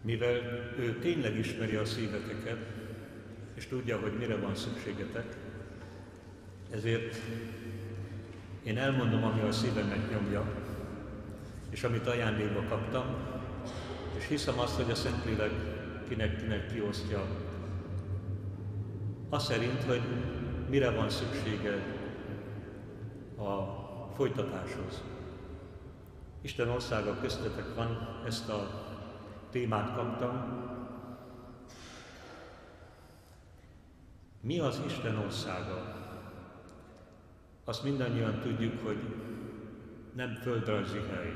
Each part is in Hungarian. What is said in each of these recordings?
Mivel ő tényleg ismeri a szíveteket, és tudja, hogy mire van szükségetek, ezért én elmondom, ami a szívemet nyomja, és amit ajándékba kaptam, és hiszem azt, hogy a Szentlélek kinek kiosztja, az szerint, hogy mire van szüksége a folytatáshoz. Isten országa köztetek van, ezt a témát kaptam. Mi az Isten országa? Azt mindannyian tudjuk, hogy nem földrajzi hely.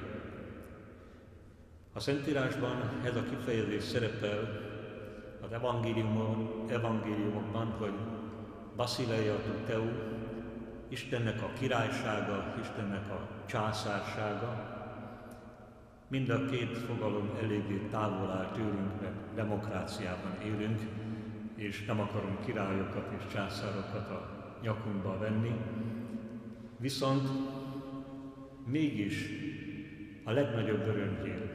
A Szentírásban ez a kifejezés szerepel az evangéliumokban, hogy Basileia tu Teu, Istennek a királysága, Istennek a császársága. Mind a két fogalom eléggé távol áll tőlünk, mert demokráciában élünk, és nem akarunk királyokat és császárokat a nyakunkba venni. Viszont mégis a legnagyobb örömhír.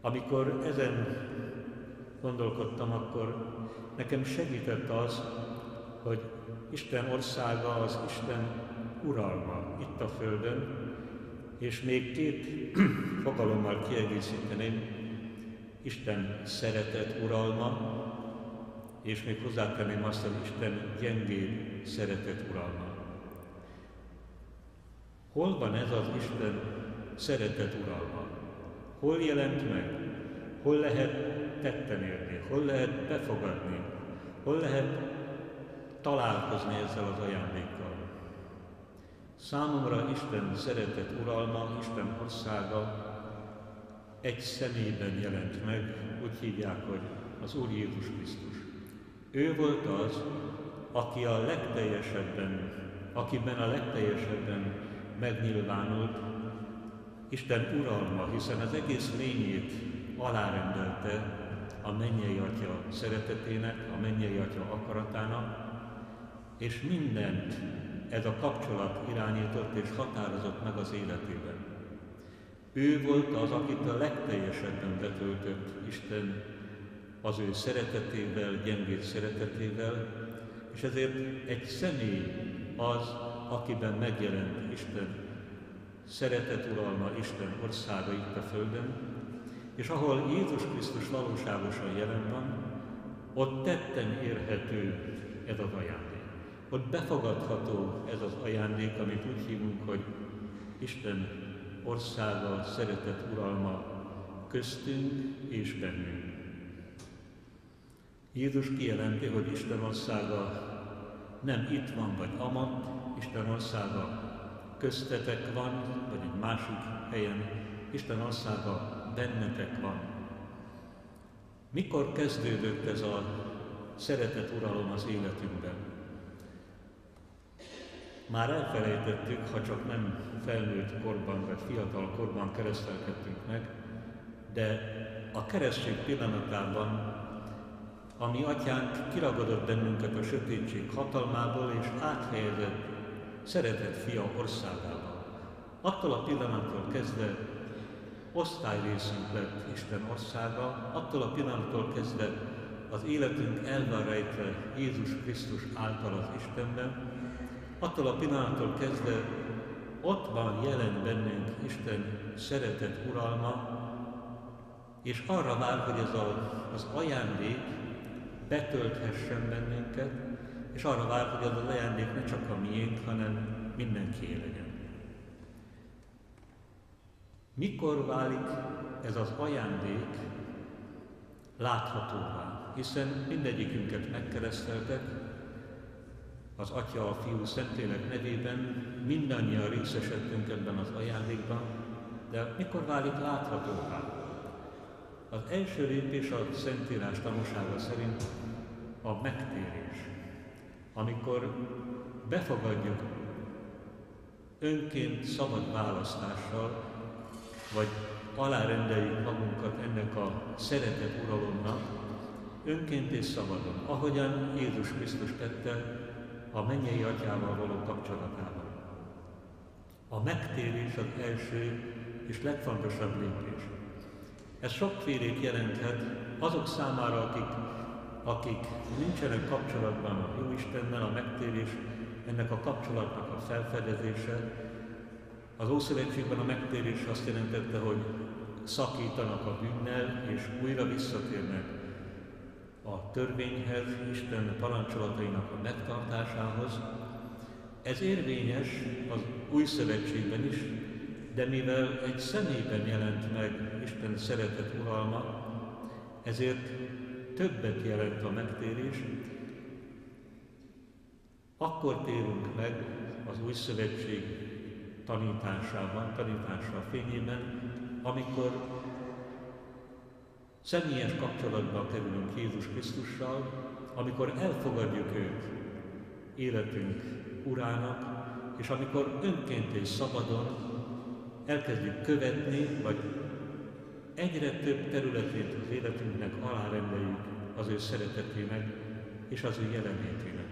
Amikor ezen gondolkodtam, akkor nekem segített az, hogy Isten országa az Isten uralma itt a Földön, és még két fogalommal kiegészíteném: Isten szeretet uralma, és még hozzátenném azt, hogy Isten gyengébb szeretet uralma. Hol van ez az Isten szeretet uralma? Hol jelent meg? Hol lehet tetten érni? Hol lehet befogadni? Hol lehet találkozni ezzel az ajándékkal? Számomra Isten szeretet uralma, Isten országa egy személyben jelent meg, úgy hívják, hogy az Úr Jézus Krisztus. Ő volt az, akiben a legteljesebben megnyilvánult Isten uralma, hiszen az egész lényét alárendelte a mennyei Atya szeretetének, a mennyei Atya akaratának, és mindent ez a kapcsolat irányított és határozott meg az életében. Ő volt az, akit a legteljesebben betöltött Isten az ő szeretetével, gyengéd szeretetével, és ezért egy személy az, akiben megjelent Isten szeretet uralma, Isten országa itt a Földön, és ahol Jézus Krisztus valóságosan jelen van, ott tetten érhető ez az ajándék. Ott befogadható ez az ajándék, amit úgy hívunk, hogy Isten országa, szeretet uralma köztünk és bennünk. Jézus kijelenti, hogy Isten országa nem itt van vagy amott, Isten országa köztetek van, vagy egy másik helyen, Isten országa bennetek van. Mikor kezdődött ez a szeretet uralom az életünkben? Már elfelejtettük, ha csak nem felnőtt korban vagy fiatal korban keresztelkedtünk meg, de a keresztség pillanatában a mi Atyánk kiragadott bennünket a sötétség hatalmából, és áthelyezett szeretett fia országába. Attól a pillanattól kezdve osztályrészünk lett Isten országa, attól a pillanattól kezdve az életünk el van rejtve Jézus Krisztus által az Istenben, attól a pillanattól kezdve ott van jelen bennünk Isten szeretet uralma, és arra vár, hogy ez az ajándék betölthessen bennünket, és arra vár, hogy az ajándék ne csak a miénk, hanem mindenkié legyen. Mikor válik ez az ajándék láthatóvá? Hiszen mindegyikünket megkereszteltek, az Atya, a Fiú, Szentlélek nevében, mindannyian részesedtünk ebben az ajándékban, de mikor válik láthatóvá? Az első lépés a Szentírás tanúsága szerint a megtérés. Amikor befogadjuk önként szabad választással, vagy alárendeljük magunkat ennek a szeretet uralomnak, önként és szabadon, ahogyan Jézus Krisztus tette a mennyei Atyával való kapcsolatában. A megtérés az első és legfontosabb lépés. Ez sokfélét jelenthet azok számára, akik nincsenek kapcsolatban a Jóistennel, a megtérés, ennek a kapcsolatnak a felfedezése. Az Ószövetségben a megtérés azt jelentette, hogy szakítanak a bűnnel, és újra visszatérnek a törvényhez, Isten parancsolatainak a megtartásához. Ez érvényes az Új Szövetségben is, de mivel egy személyben jelent meg Isten szeretet uralma, ezért többet jelent a megtérés. Akkor térünk meg az Új Szövetség tanítása fényében, amikor személyes kapcsolatba kerülünk Jézus Krisztussal, amikor elfogadjuk őt életünk urának, és amikor önként és szabadon elkezdjük követni, vagy egyre több területét az életünknek alárendeljük az ő szeretetének és az ő jelenlétének.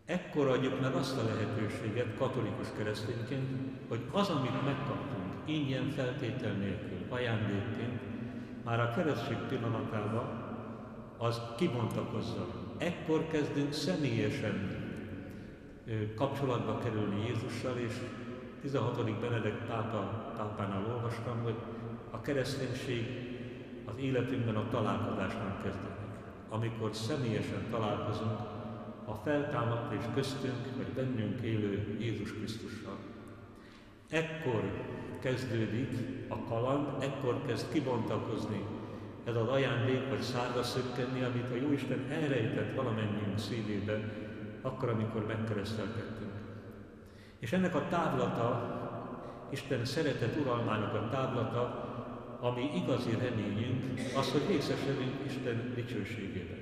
Ekkor adjuk meg azt a lehetőséget katolikus keresztényként, hogy az, amit megkaptunk ingyen, feltétel nélkül, ajándékként, már a keresztség pillanatában az kibontakozza. Ekkor kezdünk személyesen kapcsolatba kerülni Jézussal, és 16. Benedek pápánál olvastam, hogy a kereszténység az életünkben a találkozásnál kezdődik. Amikor személyesen találkozunk a feltámadt és köztünk, vagy bennünk élő Jézus Krisztussal. Ekkor kezdődik a kaland, ekkor kezd kibontakozni ez az ajándék, vagy szárra szökkenni, amit a Jóisten elrejtett valamennyiünk szívébe, akkor, amikor megkeresztelkedtünk. És ennek a távlata, Isten szeretet uralmának a távlata, ami igazi reményünk, az, hogy részesedünk Isten dicsőségében.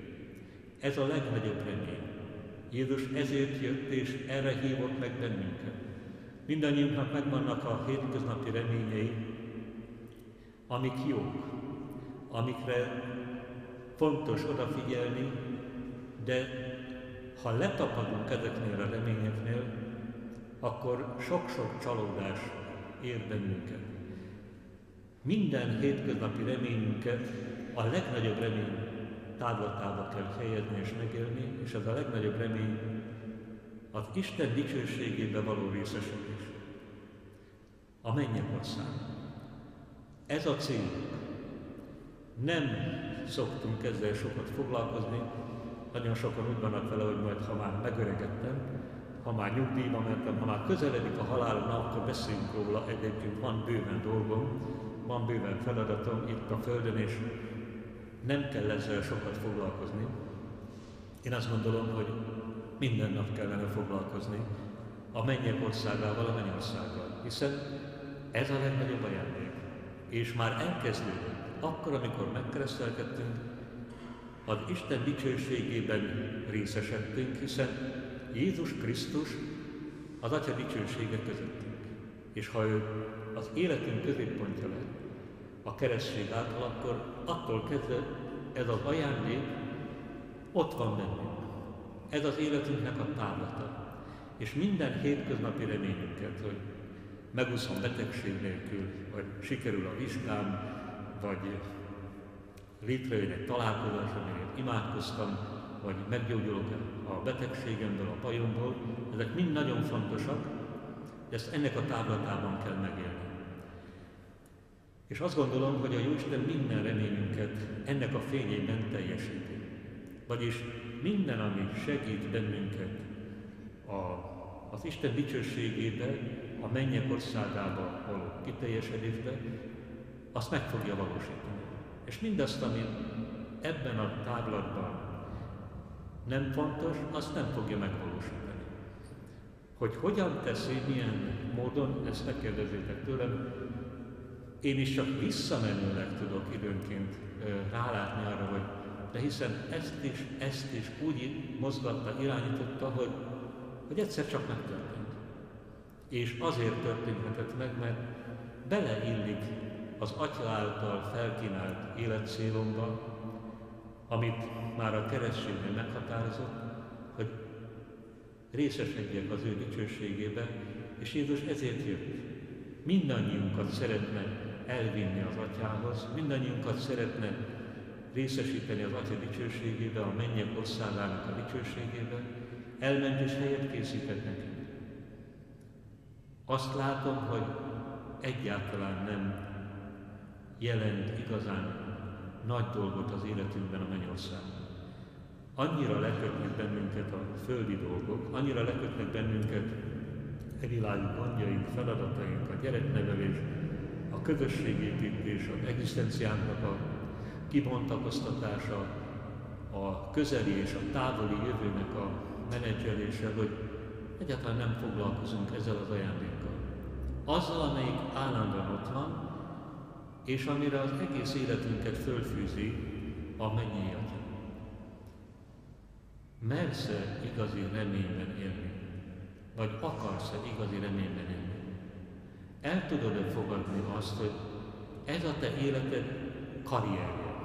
Ez a legnagyobb remény. Jézus ezért jött, és erre hívott meg bennünket. Mindannyiunknak megvannak a hétköznapi reményei, amik jók, amikre fontos odafigyelni, de ha letapadunk ezeknél a reményeknél, akkor sok-sok csalódás ér bennünket. Minden hétköznapi reményünket a legnagyobb remény távlatába kell helyezni és megélni, és ez a legnagyobb remény az Isten dicsőségébe való részesedés. A mennyek ország. Ez a célunk. Nem szoktunk ezzel sokat foglalkozni, nagyon sokan úgy vannak vele, hogy majd ha már megöregedtem, ha már nyugdíjba mentem, ha már közeledik a halálom, akkor beszéljünk róla, egyébként van bőven dolgom, van bőven feladatom itt a Földön, és nem kell ezzel sokat foglalkozni. Én azt gondolom, hogy minden nap kellene foglalkozni a mennyek országával, a mennyországgal, hiszen ez a legnagyobb ajándék. És már elkezdődött, akkor, amikor megkeresztelkedtünk, az Isten dicsőségében részesedtünk, hiszen Jézus Krisztus az Atya dicsősége közöttünk. És ha ő az életünk középpontja lett, a keresztség által, akkor attól kezdve ez az ajándék ott van bennünk. Ez az életünknek a távlata. És minden hétköznapi reményünket, hogy megúszom betegség nélkül, vagy sikerül a vizsgám, vagy létrejön egy találkozás, amire imádkoztam, vagy meggyógyulok a betegségemből, a bajomból, ezek mind nagyon fontosak, de ezt ennek a távlatában kell megélni. És azt gondolom, hogy a Jóisten minden reményünket ennek a fényében teljesíti. Vagyis minden, ami segít bennünket az Isten dicsőségébe, a mennyek országába való kiteljesedésbe, azt meg fogja valósítani. És mindazt, ami ebben a távlatban nem fontos, azt nem fogja megvalósítani. Hogy hogyan teszi, milyen módon, ezt megkérdezzétek tőlem, én is csak visszamenőleg tudok időnként rálátni arra, hogy de hiszen ezt is úgy mozgatta, irányította, hogy egyszer csak megtörtént. És azért történhetett meg, mert beleillik az Atya által felkínált életcélomba, amit már a keresztségnél meghatározott, hogy részesedjek az ő dicsőségébe, és Jézus ezért jött. Mindannyiunkat szeretne elvinni az Atyához, mindannyiunkat szeretne részesíteni az Atya dicsőségébe, a mennyek országának a dicsőségébe, elment és helyet készített nekünk. Azt látom, hogy egyáltalán nem jelent igazán nagy dolgot az életünkben a mennyországban. Annyira lekötnek bennünket a földi dolgok, annyira lekötnek bennünket a világi gondjaink, feladataink, a gyereknevelés, a közösségépítés, az egzisztenciánknak a kibontakoztatása, a közeli és a távoli jövőnek a menedzselése, hogy egyáltalán nem foglalkozunk ezzel az ajándékkal. Azzal, amelyik állandóan ott van, és amire az egész életünket fölfűzi a mennyei Atya. Mersz-e igazi reményben élni? Vagy akarsz-e igazi reményben élni? El tudod-e fogadni azt, hogy ez a te életed karrierje?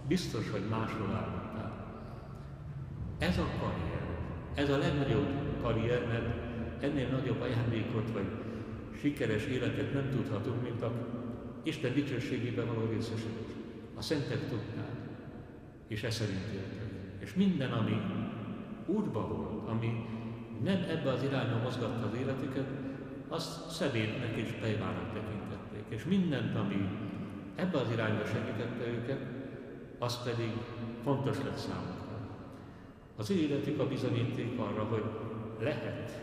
Biztos, hogy máshol álltál. Ez a karrier. Ez a legnagyobb karrier, mert ennél nagyobb ajándékot vagy sikeres életet nem tudhatunk, mint a Isten dicsőségében való részesülés. A szentek tudták, és e szerint éltek. És minden, ami útba volt, ami nem ebbe az irányba mozgatta az életüket, azt szebétnek és pejvának tekintették. És mindent, ami ebbe az irányba segítette őket, az pedig fontos lett számukra. Az ő életük a bizonyíték arra, hogy lehet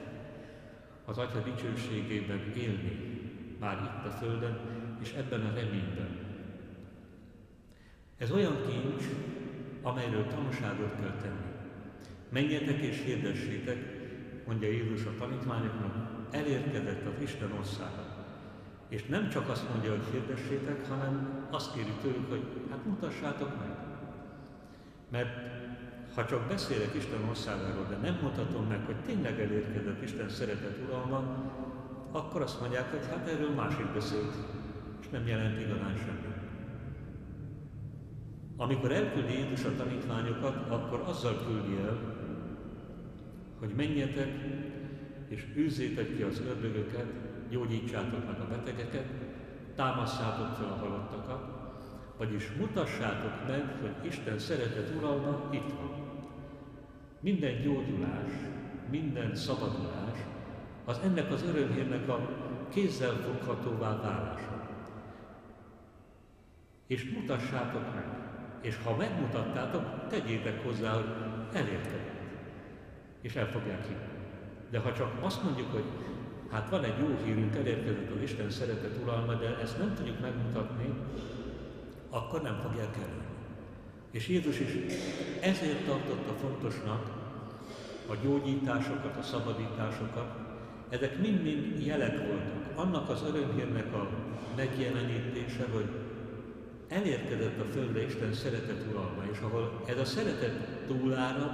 az Atya dicsőségében élni, már itt a Földön, és ebben a reményben. Ez olyan kincs, amelyről tanúságot kell tenni. Menjetek és hirdessétek, mondja Jézus a tanítványoknak, elérkezett az Isten országa. És nem csak azt mondja, hogy hirdessétek, hanem azt kéri tőlük, hogy hát mutassátok meg. Mert ha csak beszélek Isten országáról, de nem mutatom meg, hogy tényleg elérkezett Isten szeretet uralma, akkor azt mondják, hogy hát erről másik beszélt, és nem jelent igazán semmit. Amikor elküldi Jézus a tanítványokat, akkor azzal küldi el, hogy menjetek, és űzzétek ki az ördögöket, gyógyítsátok meg a betegeket, támasszátok fel a halottakat, vagyis mutassátok meg, hogy Isten szeretet uralma itt van. Minden gyógyulás, minden szabadulás az ennek az örömhírnek a kézzel foghatóvá válása. És mutassátok meg. És ha megmutattátok, tegyétek hozzá, hogy elérkezett. És el fogják hinni. De ha csak azt mondjuk, hogy hát van egy jó hírünk, elérkezett az Isten szeretet uralma, de ezt nem tudjuk megmutatni, akkor nem fogják elérni. És Jézus is ezért tartotta fontosnak a gyógyításokat, a szabadításokat. Ezek mind-mind jelek voltak. Annak az örömhírnek a megjelenítése, hogy elérkezett a földre Isten szeretet uralma, és ahol ez a szeretet túlárad,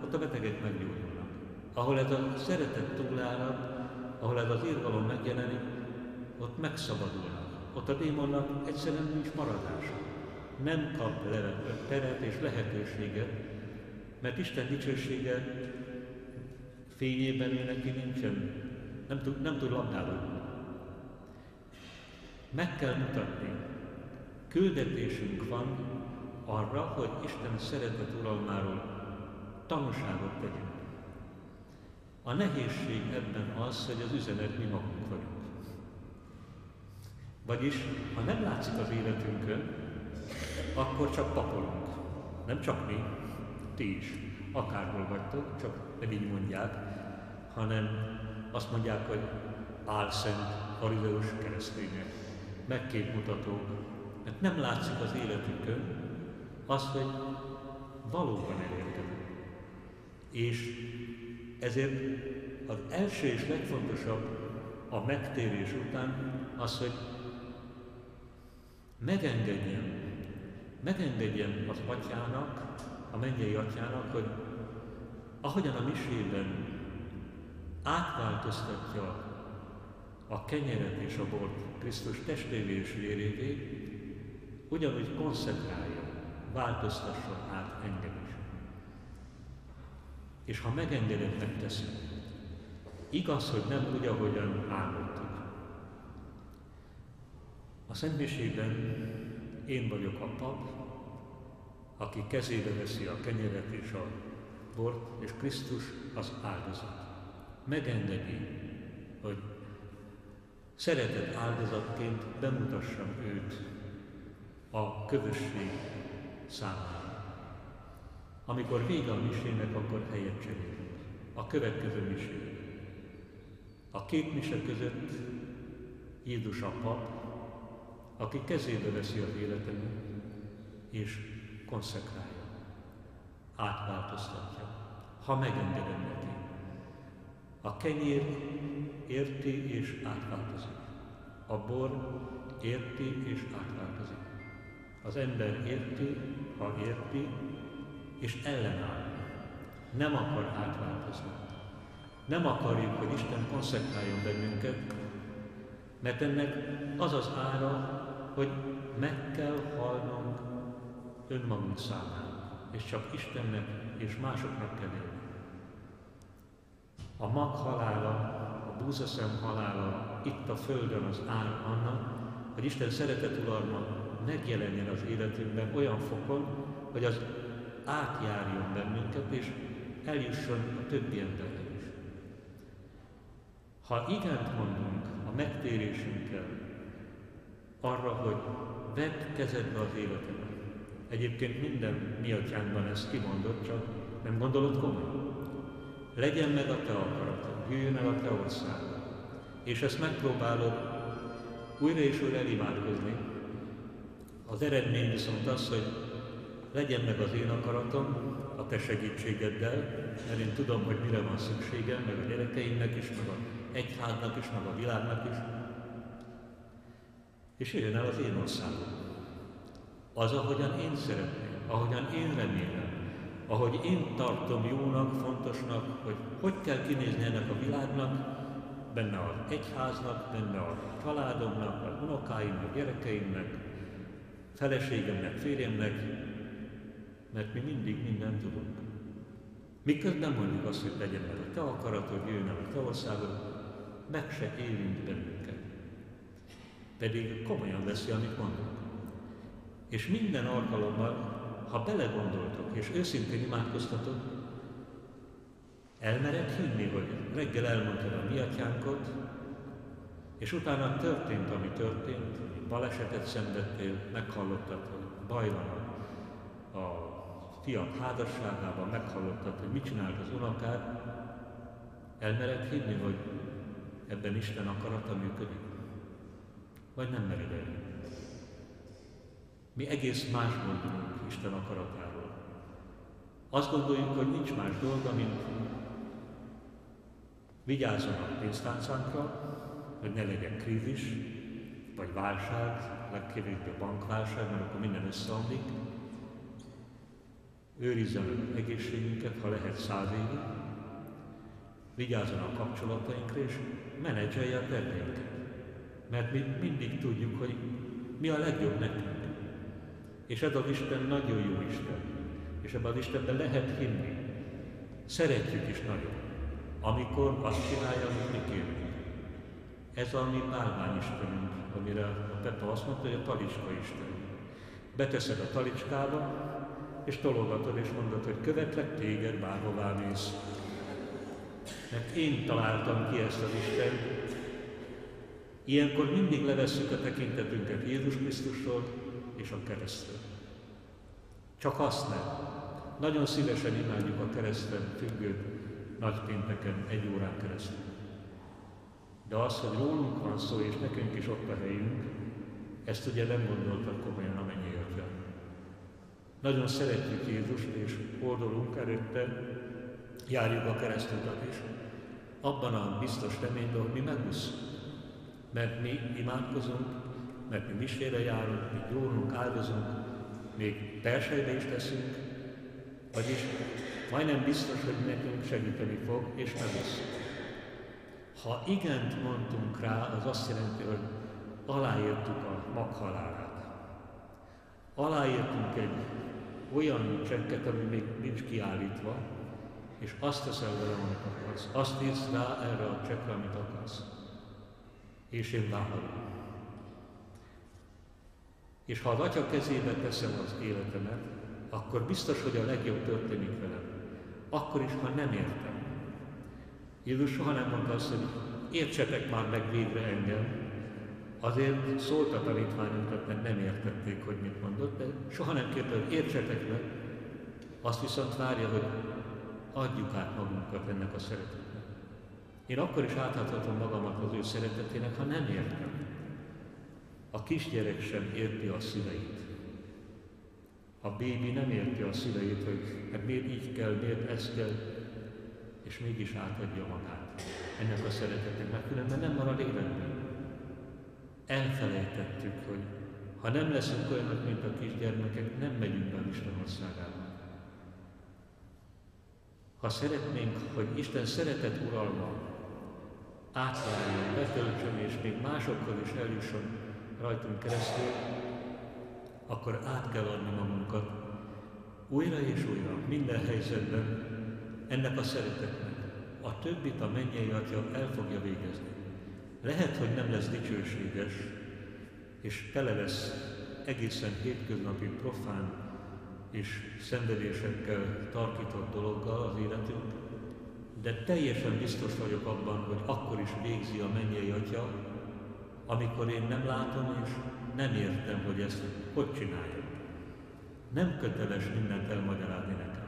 ott a betegek meggyógyulnak. Ahol ez a szeretet túlárad, ahol ez az irgalom megjelenik, ott megszabadulnak. Ott a démonnak egyszerűen nincs maradása. Nem kap teret és lehetőséget, mert Isten dicsősége fényében ő neki nincsen, nem tud labdálódni. Meg kell mutatni. Küldetésünk van arra, hogy Isten szeretet uralmáról tanúságot tegyünk. A nehézség ebben az, hogy az üzenet mi magunk vagyunk. Vagyis, ha nem látszik az életünkön, akkor csak papolunk. Nem csak mi, ti is. Akárhol vagytok, csak nem így mondják, hanem azt mondják, hogy álszent, farizeus keresztények, megképmutatók, mert nem látszik az életükön az, hogy valóban elérkezett. És ezért az első és legfontosabb a megtérés után az, hogy megengedjem az Atyának, a mennyei Atyának, hogy ahogyan a misében átváltoztatja a kenyeret és a bort Krisztus testévé és vérévé, ugyanúgy koncentrálja, változtasson át engem is. És ha megengedem, megteszem. Igaz, hogy nem úgy, ahogyan álmodtuk. A szentmisében én vagyok a pap, aki kezébe veszi a kenyeret és a bort, és Krisztus az áldozat. Megengedi, hogy szeretett áldozatként bemutassam őt a közösség számára. Amikor vége a misének, akkor helyet cserélünk. A következő misé. A két mise között Jézus a pap, aki kezébe veszi az életemet, és konszekrálja, átváltoztatja, ha megengedem neki. A kenyér érti és átváltozik. A bor érti és átváltozik. Az ember érti, ha érti, és ellenáll. Nem akar átváltozni. Nem akarjuk, hogy Isten konszekráljon bennünket, mert ennek az az ára, hogy meg kell halnunk önmagunk számára, és csak Istennek és másoknak kell élni. A mag halála, a búzaszem halála itt a földön az ár annak, hogy Isten szeretet uralma megjelenjen az életünkben olyan fokon, hogy az átjárjon bennünket, és eljusson a többi emberre is. Ha igent mondunk a megtérésünkkel arra, hogy vedd kezedbe az életedet. Egyébként minden mi atyánkban ezt kimondott, csak nem gondolod komolyan. Legyen meg a te akaratod, jöjjön el a te országod. És ezt megpróbálod újra és újra elimádkozni. Az eredmény viszont az, hogy legyen meg az én akaratom a te segítségeddel, mert én tudom, hogy mire van szükségem, meg a gyerekeimnek is, meg a egyháznak is, meg a világnak is. És jöjjön el az én országom. Az, ahogyan én szeretném, ahogyan én remélem, ahogy én tartom jónak, fontosnak, hogy kell kinézni ennek a világnak, benne az egyháznak, benne a családomnak, az unokáimnak, gyerekeimnek, feleségemnek, férjemnek, mert mi mindig mindent tudunk. Miközben mondjuk azt, hogy legyen meg a te akaratod, jöjjön el a te országod, meg se érint bennünket. Pedig komolyan veszi, amit mondunk. És minden alkalommal, ha belegondoltok és őszintén imádkoztatok, elmered hinni, hogy reggel elmondtad a mi atyánkot, és utána történt, ami történt, balesetet szenvedtél, meghallottad, hogy baj van a fiat házasságában, meghallottad, hogy mit csinált az unokád, elmered hinni, hogy ebben Isten akarata működik? Vagy nem mered el? Mi egész más gondolunk Isten akaratáról. Azt gondoljuk, hogy nincs más dolga, mint vigyázzon a pénztárcánkra, hogy ne legyen krízis, vagy válság, legkevésbé bankválság, mert akkor minden összeomlik. Őrizze meg egészségünket, ha lehet 100 évig, vigyázzon a kapcsolatainkra, és menedzselje a terveinket. Mert mi mindig tudjuk, hogy mi a legjobb nekünk. És ez az Isten nagyon jó Isten. És ebben az Istenben lehet hinni. Szeretjük is nagyon, amikor azt csinálja, amit mi kérünk. Ez a mi bálványistenünk, amire a Pepa azt mondta, hogy a talicska Isten. Beteszed a talicskába, és tologatod, és mondod, hogy követlek téged, bárhová mész. Mert én találtam ki ezt az Istent. Ilyenkor mindig levesszük a tekintetünket Jézus Krisztusról és a keresztről. Csak azt nem. Nagyon szívesen imádjuk a kereszten függőt nagypénteken 1 órán keresztül. De az, hogy rólunk van szó, és nekünk is ott a helyünk, ezt ugye nem gondoltak komolyan a mennyei Atyánk. Nagyon szeretjük Jézust, és oldalunk előtte járjuk a keresztutat is. Abban a biztos reményben, hogy mi megúszunk. Mert mi imádkozunk, mert mi misére járunk, mi gyónunk, áldozunk, még persejbe is teszünk, vagyis majdnem biztos, hogy nekünk segíteni fog, és megúszunk. Ha igent mondtunk rá, az azt jelenti, hogy aláírtuk a maghalálát. Aláírtunk egy olyan csekket, ami még nincs kiállítva, és azt teszel vele, amit akarsz. Azt írsz rá erre a csekkre, amit akarsz. És én vállalom. És ha az Atya kezébe teszem az életemet, akkor biztos, hogy a legjobb történik velem. Akkor is, ha nem értem. Jézus soha nem mondta azt, hogy értsetek már meg végre engem. Azért szólt a tanítványoknak, mert nem értették, hogy mit mondott, de soha nem kérte, hogy értsetek meg. Azt viszont várja, hogy adjuk át magunkat ennek a szeretetnek. Én akkor is átadhatom magamat az ő szeretetének, ha nem értem. A kisgyerek sem érti a szüleit. A bébi nem érti a szüleit, hogy hát miért így kell, miért ez kell, és mégis átadja magát ennek a szeretetnek, mert különben nem marad életben. Elfelejtettük, hogy ha nem leszünk olyanok, mint a kisgyermekek, nem megyünk be a Isten országába. Ha szeretnénk, hogy Isten szeretet uralma átjárjon, betöltsön, és még másokhoz is eljusson rajtunk keresztül, akkor át kell adni magunkat újra és újra, minden helyzetben ennek a szeretetnek. A többit a mennyei Atya el fogja végezni. Lehet, hogy nem lesz dicsőséges, és tele lesz egészen hétköznapi, profán és szenvedésekkel tarkított dologgal az életünk, de teljesen biztos vagyok abban, hogy akkor is végzi a mennyei Atya, amikor én nem látom és nem értem, hogy ezt hogy csinálja. Nem köteles mindent elmagyarázni nekem.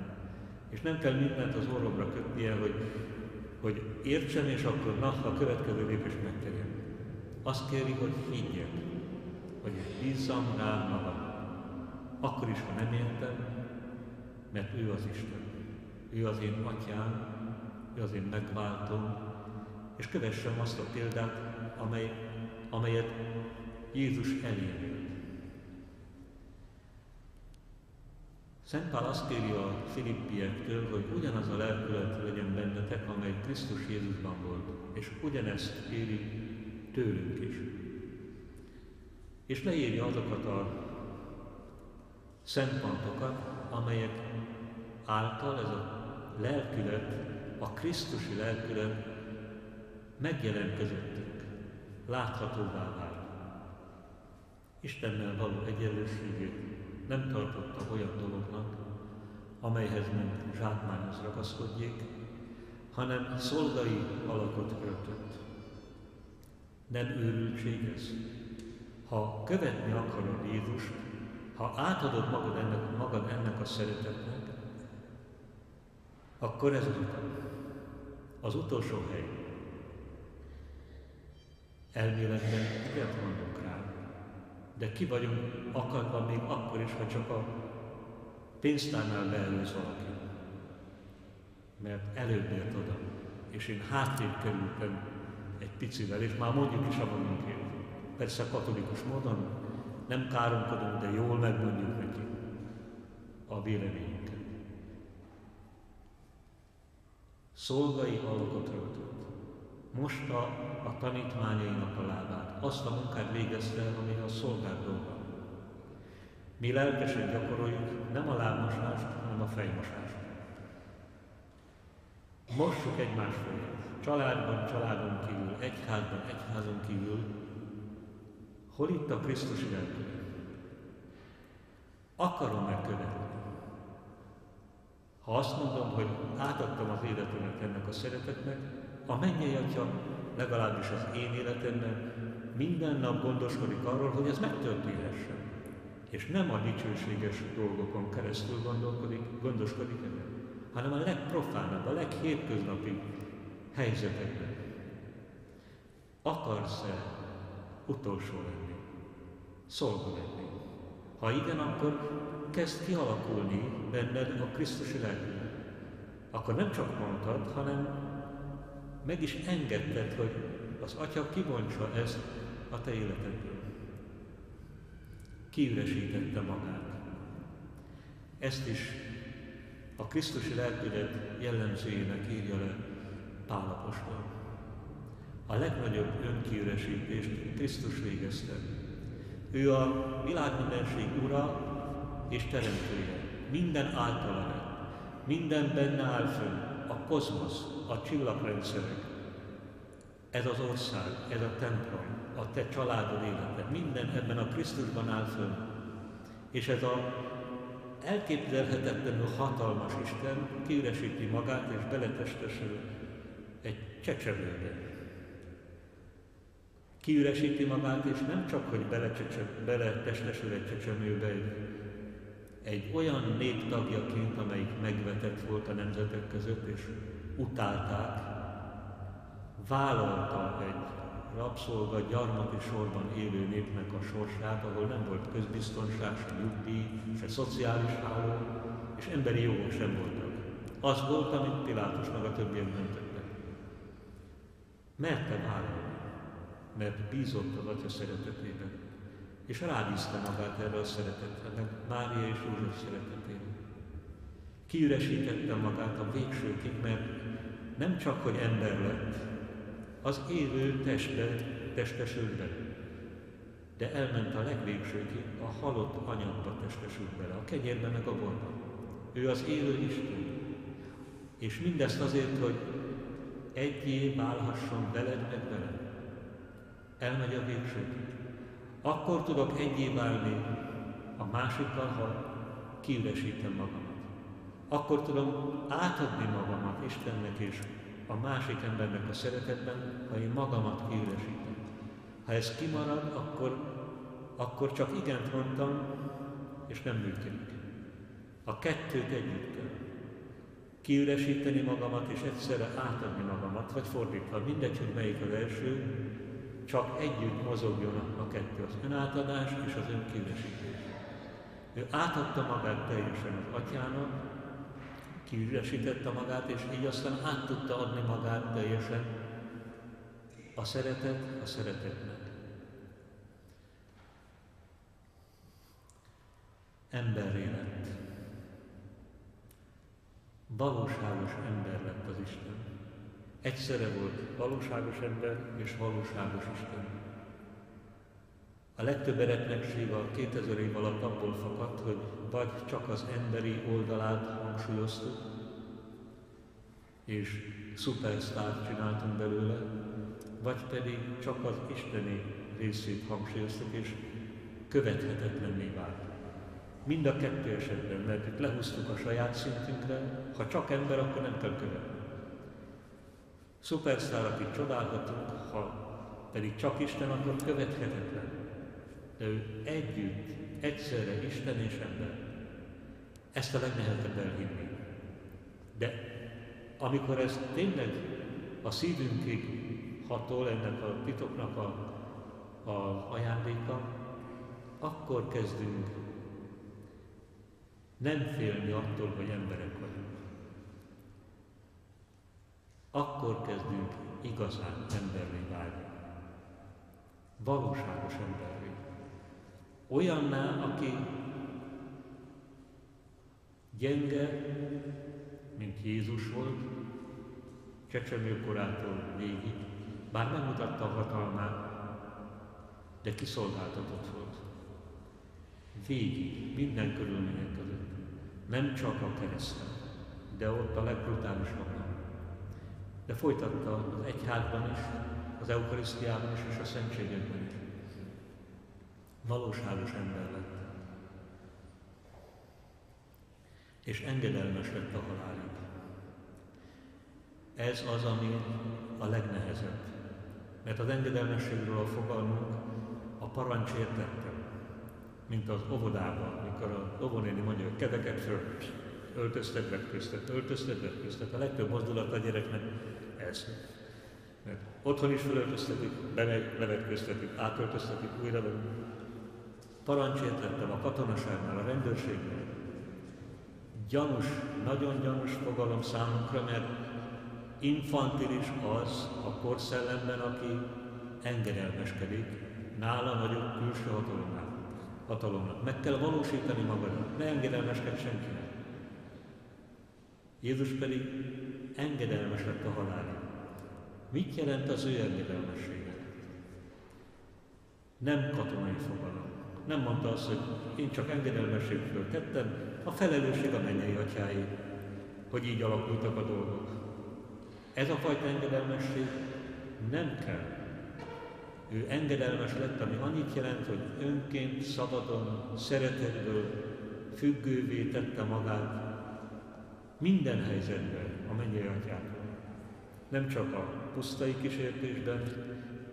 És nem kell mindent az orromra kötnie, hogy értsem, és akkor a következő lépés megtegyem. Azt kéri, hogy higgyek, hogy bízzam rá magam. Akkor is, ha nem értem, mert ő az Isten. Ő az én atyám, ő az én megváltom, és kövessem azt a példát, amelyet Jézus elém élt. Szent Pál azt kéri a filippiektől, hogy ugyanaz a lelkület legyen bennetek, amely Krisztus Jézusban volt, és ugyanezt kéri tőlünk is. És leírja azokat a szempontokat, amelyek által ez a lelkület, a krisztusi lelkület megjelent közöttünk, láthatóvá vált. Istennel való egyenlőségét nem tartotta olyan dolognak, amelyhez mint zsákmányhoz ragaszkodjék, hanem szolgai alakot öltött. Nem őrültség ez? Ha követni akarod Jézust, ha átadod magad ennek a szeretetnek, akkor ez az utat, az utolsó hely. Elméletben ilyet mondok rá, de ki vagyunk akadva még akkor is, ha csak a pénztárnál beelőz valaki. Mert előbb ért oda, és én hátrébb kerültem egy picivel, és már mondjuk is a magunkért. Persze katolikus módon nem káromkodunk, de jól megmondjuk neki a véleményünket. Szolgai alakot öltött. Mosta a tanítványainak a lábát. Azt a munkát végezte el, ami a szolgák dolga. Mi lelkesen gyakoroljuk nem a lábmosást, hanem a fejmosást. Mossuk egymás fejét. Családban, családon kívül, egyházban, egyházon kívül. Hol itt a Krisztusi lelkület? Akarom-e követni? Ha azt mondom, hogy átadtam az életemet ennek a szeretetnek, a mennyei Atya legalábbis az én életemben minden nap gondoskodik arról, hogy ez megtörténhessen. És nem a dicsőséges dolgokon keresztül gondoskodik ebben, hanem a legprofánabb, a leghétköznapi helyzetekben. Akarsz-e utolsó lenni? Szolga lenni? Ha igen, akkor kezd kialakulni benned a Krisztusi lelkület. Akkor nem csak mondtad, hanem meg is engedted, hogy az Atya kibontsa ezt a te életedből. Kiüresítette magát. Ezt is a Krisztusi lelkület jellemzőjének írja le Pál apostol. A legnagyobb önkiüresítést Krisztus végezte. Ő a világmindenség ura és teremtője. Minden általa lett. Minden benne áll fönn. A kozmosz, a csillagrendszerek. Ez az ország, ez a templom, a te családod élete. Minden ebben a Krisztusban áll fönn. És ez a elképzelhetetlenül hatalmas Isten kiüresíti magát és beletestesül egy csecsemőbe. Kiüresíti magát, és nem csak, hogy beletestesül egy csecsemőbe, egy olyan nép tagjaként, amelyik megvetett volt a nemzetek között, és utálták, vállalta egy rabszolga, gyarmati sorban élő népnek a sorsát, ahol nem volt közbiztonság, se nyugdíj, se szociális háló, és emberi jogok sem voltak. Az volt, amit Pilátus meg a többiek döntöttek. Merte vállalni, mert bízott az Atya szeretetében, és rábízta magát erre a szeretetre, meg Mária és József szeretetére. Kiüresítette magát a végsőkig, mert nem csak, hogy ember lett, az élő testbe testesült bele, de elment a legvégsőkig, a halott anyagba testesült bele, a kenyérbe meg a borba. Ő az élő Isten. És mindezt azért, hogy egyé válhasson veled meg velem. Elmegy a végsőkig. Akkor tudok egyé válni a másikkal, ha kiüresítem magamat. Akkor tudom átadni magamat Istennek és a másik embernek a szeretetben, ha én magamat kiüresítem. Ha ez kimarad, akkor csak igent mondtam, és nem működik. A kettőt együtt kell. Kiüresíteni magamat, és egyszerre átadni magamat, vagy fordítva, mindegy, hogy melyik az első, csak együtt mozogjon a kettő, az önátadás és az önkiüresítés. Ő átadta magát teljesen az Atyának, kiüresítette magát, és így aztán át tudta adni magát teljesen a szeretetnek. Emberré lett. Valóságos ember lett az Isten. Egyszerre volt valóságos ember és valóságos Isten. A legtöbb eretnekség a 2000 év alatt abból fakadt, hogy vagy csak az emberi oldalát hangsúlyoztuk, és szupersztárt csináltunk belőle, vagy pedig csak az isteni részét hangsúlyoztuk, és követhetetlenné vált. Mind a kettő esetben, mert itt lehúztuk a saját szintünkre, ha csak ember, akkor nem kell követni. Szupersztár, akit csodálhatunk, ha pedig csak Isten, akkor követhetetlen. De ő együtt, egyszerre Isten és ember. Ezt a legnehezebb elhinni. De amikor ez tényleg a szívünkig hatol, ennek a titoknak a ajándéka, akkor kezdünk nem félni attól, hogy emberek vagyunk. Akkor kezdünk igazán emberré válni. Valóságos emberré. Olyanná, aki gyenge, mint Jézus volt, csecsemőkorától végig, bár nem mutatta a hatalmát, de kiszolgáltatott volt. Végig, minden körülmények között. Nem csak a kereszten, de ott a legbrutálisabban. De folytatta az egyházban is, az eukarisztiában is és a szentségekben is. Valóságos ember lett. És engedelmes lett a halálig. Ez az, ami a legnehezebb. Mert az engedelmességről a fogalmunk a parancsértettem, mint az óvodában, amikor az óvonéni mondja, hogy kedeket föl, öltöztet, vetköztet. A legtöbb mozdulat a gyereknek ez. Mert otthon is fölöltöztetik, bemegy, levetköztetik, átöltöztetik, újra be. Parancsértettem a katonaságnál, a rendőrségnél. Gyanús, nagyon gyanús fogalom számunkra, mert infantilis az a korszellemben, aki engedelmeskedik, nála nagyobb külső hatalomnak. Meg kell valósítani magadat, ne engedelmeskedj senkinek. Jézus pedig engedelmes lett a halálig. Mit jelent az ő engedelmessége? Nem katonai fogalom. Nem mondta azt, hogy én csak engedelmességről tettem, a felelősség a mennyei atyáé, hogy így alakultak a dolgok. Ez a fajta engedelmesség nem kell. Ő engedelmes lett, ami annyit jelent, hogy önként, szabadon, szeretetből függővé tette magát minden helyzetben a mennyei Atyától. Nem csak a pusztai kísértésben,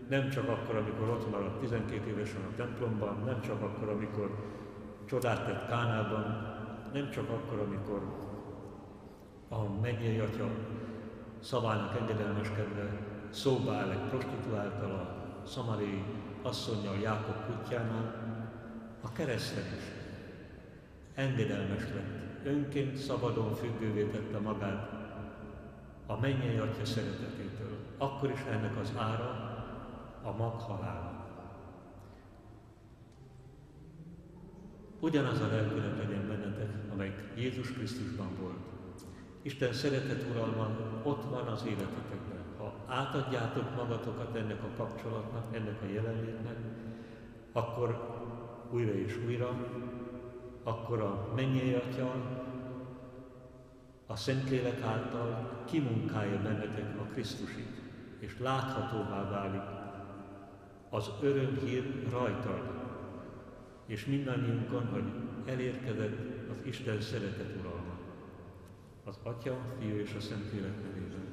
nem csak akkor, amikor ott maradt 12 évesen a templomban, nem csak akkor, amikor csodát tett Kánában, nem csak akkor, amikor a mennyei Atya szavának engedelmeskedve szóba áll egy prostituáltal, a szamari asszonnyal Jákob kutyánál, a kereszten is engedelmes lett, önként szabadon függővé tette magát a mennyei Atya szeretetétől. Akkor is ennek az ára a maghalál. Ugyanaz a lelkület legyen bennetek, amely Jézus Krisztusban volt. Isten szeretet uralma ott van az életetekben. Ha átadjátok magatokat ennek a kapcsolatnak, ennek a jelenlétnek, akkor újra és újra, akkor a mennyei Atya a Szentlélek által kimunkálja bennetek a Krisztusit, és láthatóvá válik az örömhír rajtad, és mindannyiunkon, hogy elérkezett az Isten szeretet uralma. Az Atya, Fiú és a Szentlélek nevében.